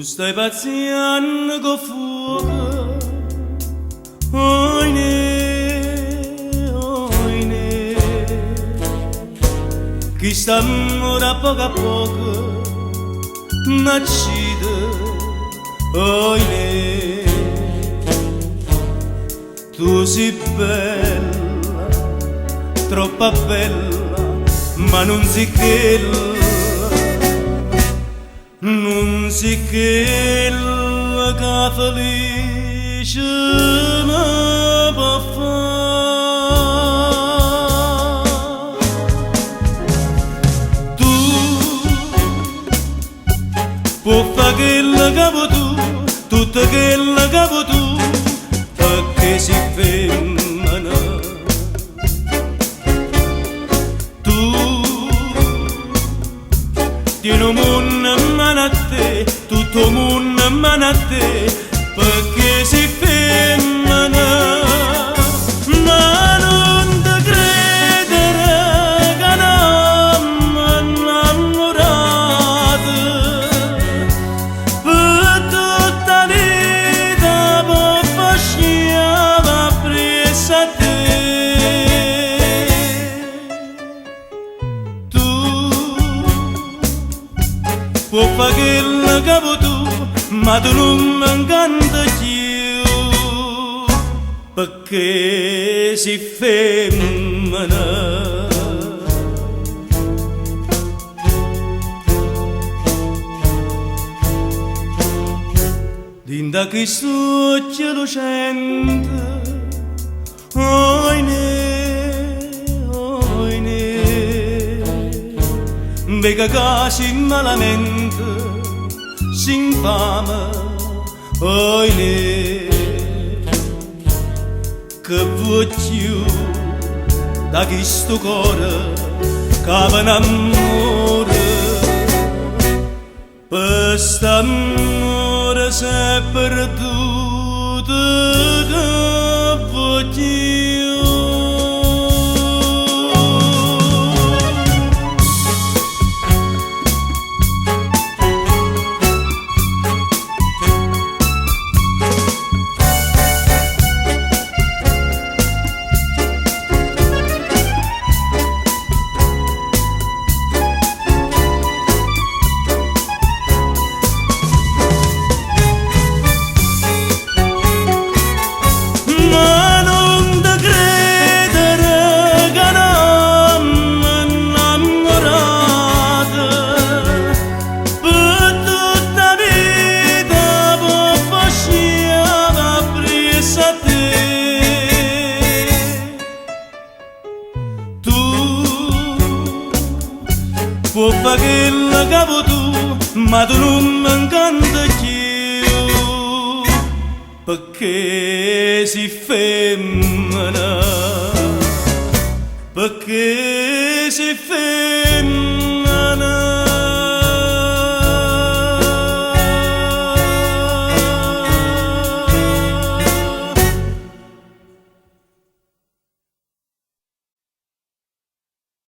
stai pazziando con fuoco, oine, oine, chi sta ora a poco, nascita, oine, tu sei bella, troppo bella, ma non sei quella. Non si quella che felice mi può fare. Tu puoi fare quella che vuoi tu, tutta quella che vuoi tu, perché si femmina. Tu tieni un mondo in mano a te, tutto il mondo in mano a te, perché si femmina. Ma non ti credere che non mi innamorato, per tutta la vita può fasciare presso a te. Può fare quella che vuoi tu, ma tu non mi incanta più, perché si femmina. Dinda questo cielo lucente, oine, oine, vega che si malamente, si infama, oine, che vuoi più da questo cuore che va in amore, per st'amore si è perduto che vuoi più. Può fare quella che vuoi tu, ma tu non mi incanta più, perché si femmina, perché si femmina.